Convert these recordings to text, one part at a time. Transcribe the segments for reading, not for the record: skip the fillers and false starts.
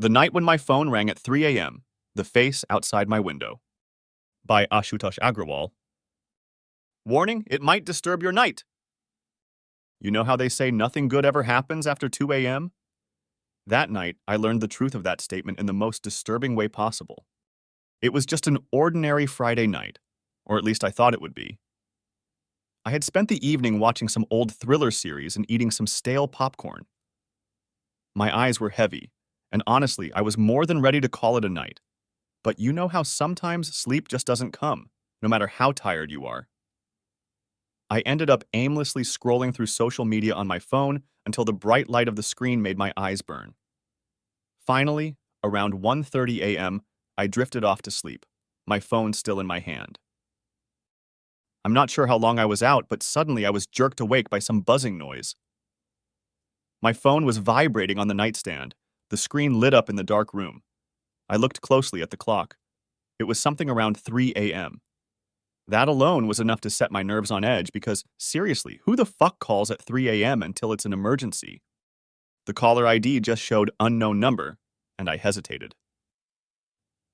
The Night When My Phone Rang at 3 a.m. The Face Outside My Window by Ashutosh Agrawal. Warning, it might disturb your night. You know how they say nothing good ever happens after 2 a.m.? That night, I learned the truth of that statement in the most disturbing way possible. It was just an ordinary Friday night, or at least I thought it would be. I had spent the evening watching some old thriller series and eating some stale popcorn. My eyes were heavy, and honestly, I was more than ready to call it a night. But you know how sometimes sleep just doesn't come, no matter how tired you are. I ended up aimlessly scrolling through social media on my phone until the bright light of the screen made my eyes burn. Finally, around 1:30 a.m., I drifted off to sleep, my phone still in my hand. I'm not sure how long I was out, but suddenly I was jerked awake by some buzzing noise. My phone was vibrating on the nightstand, the screen lit up in the dark room. I looked closely at the clock. It was something around 3 a.m. That alone was enough to set my nerves on edge because, seriously, who the fuck calls at 3 a.m. until it's an emergency? The caller ID just showed unknown number, and I hesitated.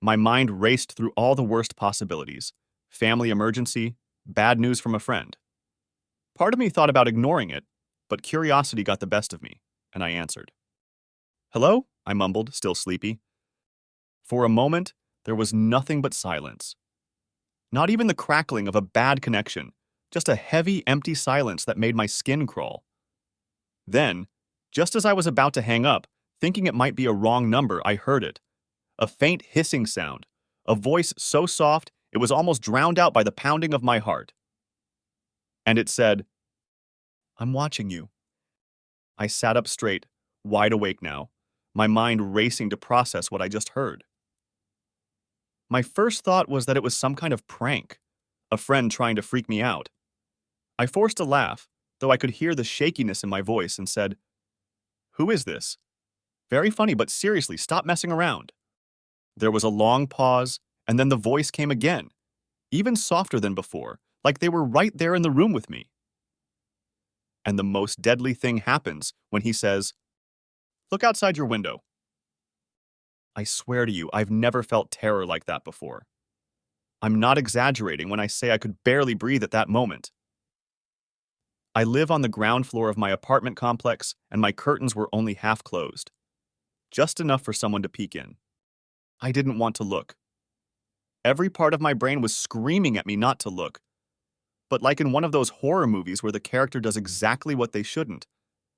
My mind raced through all the worst possibilities. Family emergency, bad news from a friend. Part of me thought about ignoring it, but curiosity got the best of me, and I answered. "Hello?" I mumbled, still sleepy. For a moment, there was nothing but silence. Not even the crackling of a bad connection, just a heavy, empty silence that made my skin crawl. Then, just as I was about to hang up, thinking it might be a wrong number, I heard it. A faint hissing sound, a voice so soft it was almost drowned out by the pounding of my heart. And it said, "I'm watching you." I sat up straight, wide awake now, my mind racing to process what I just heard. My first thought was that it was some kind of prank, a friend trying to freak me out. I forced a laugh, though I could hear the shakiness in my voice, and said, "Who is this? Very funny, but seriously, stop messing around." There was a long pause, and then the voice came again, even softer than before, like they were right there in the room with me. And the most deadly thing happens when he says, "Look outside your window." I swear to you, I've never felt terror like that before. I'm not exaggerating when I say I could barely breathe at that moment. I live on the ground floor of my apartment complex, and my curtains were only half closed. Just enough for someone to peek in. I didn't want to look. Every part of my brain was screaming at me not to look. But like in one of those horror movies where the character does exactly what they shouldn't,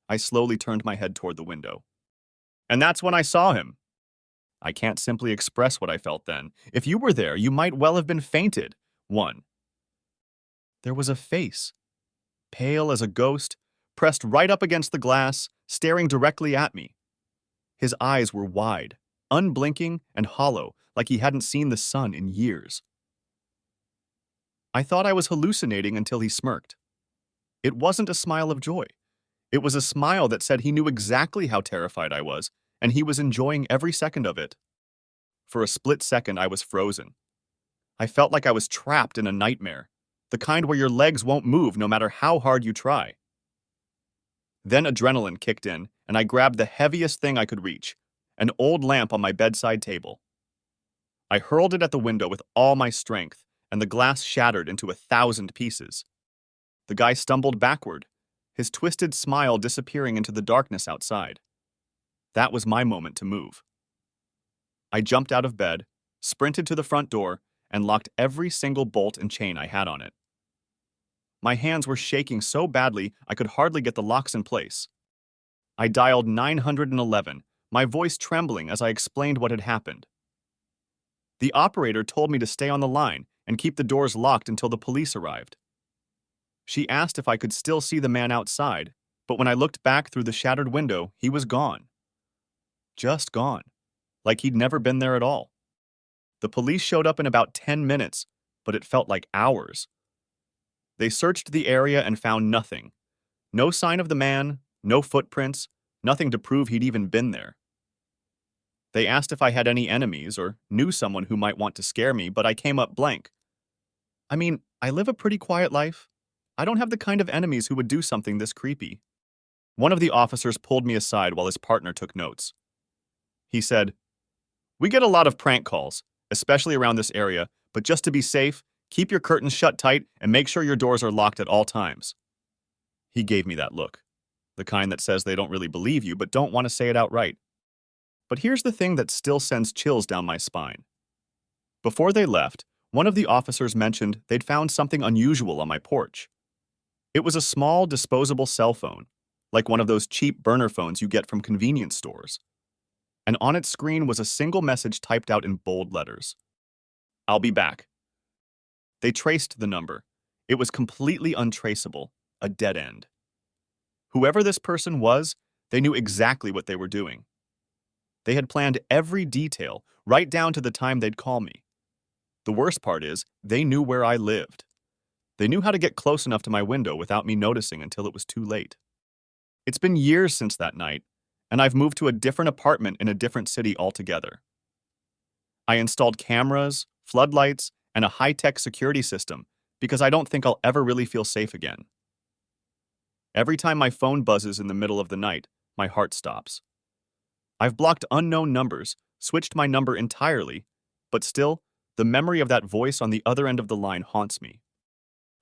I slowly turned my head toward the window. And that's when I saw him. I can't simply express what I felt then. If you were there, you might well have been fainted. 1. There was a face, pale as a ghost, pressed right up against the glass, staring directly at me. His eyes were wide, unblinking, and hollow, like he hadn't seen the sun in years. I thought I was hallucinating until he smirked. It wasn't a smile of joy. It was a smile that said he knew exactly how terrified I was, and he was enjoying every second of it. For a split second, I was frozen. I felt like I was trapped in a nightmare, the kind where your legs won't move no matter how hard you try. Then adrenaline kicked in, and I grabbed the heaviest thing I could reach, an old lamp on my bedside table. I hurled it at the window with all my strength, and the glass shattered into 1,000 pieces. The guy stumbled backward, his twisted smile disappearing into the darkness outside. That was my moment to move. I jumped out of bed, sprinted to the front door, and locked every single bolt and chain I had on it. My hands were shaking so badly I could hardly get the locks in place. I dialed 911, my voice trembling as I explained what had happened. The operator told me to stay on the line and keep the doors locked until the police arrived. She asked if I could still see the man outside, but when I looked back through the shattered window, he was gone. Just gone, like he'd never been there at all. The police showed up in about 10 minutes, but it felt like hours. They searched the area and found nothing. No sign of the man, no footprints, nothing to prove he'd even been there. They asked if I had any enemies or knew someone who might want to scare me, but I came up blank. I mean, I live a pretty quiet life. I don't have the kind of enemies who would do something this creepy. One of the officers pulled me aside while his partner took notes. He said, "We get a lot of prank calls, especially around this area, but just to be safe, keep your curtains shut tight and make sure your doors are locked at all times." He gave me that look, the kind that says they don't really believe you but don't want to say it outright. But here's the thing that still sends chills down my spine. Before they left, one of the officers mentioned they'd found something unusual on my porch. It was a small, disposable cell phone, like one of those cheap burner phones you get from convenience stores. And on its screen was a single message typed out in bold letters. "I'll be back." They traced the number. It was completely untraceable, a dead end. Whoever this person was, they knew exactly what they were doing. They had planned every detail, right down to the time they'd call me. The worst part is, they knew where I lived. They knew how to get close enough to my window without me noticing until it was too late. It's been years since that night, and I've moved to a different apartment in a different city altogether. I installed cameras, floodlights, and a high-tech security system because I don't think I'll ever really feel safe again. Every time my phone buzzes in the middle of the night, my heart stops. I've blocked unknown numbers, switched my number entirely, but still, the memory of that voice on the other end of the line haunts me.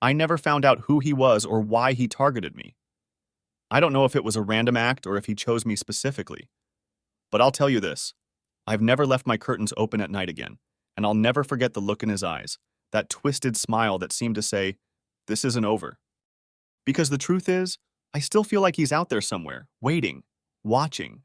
I never found out who he was or why he targeted me. I don't know if it was a random act or if he chose me specifically. But I'll tell you this, I've never left my curtains open at night again, and I'll never forget the look in his eyes, that twisted smile that seemed to say, "This isn't over." Because the truth is, I still feel like he's out there somewhere, waiting, watching,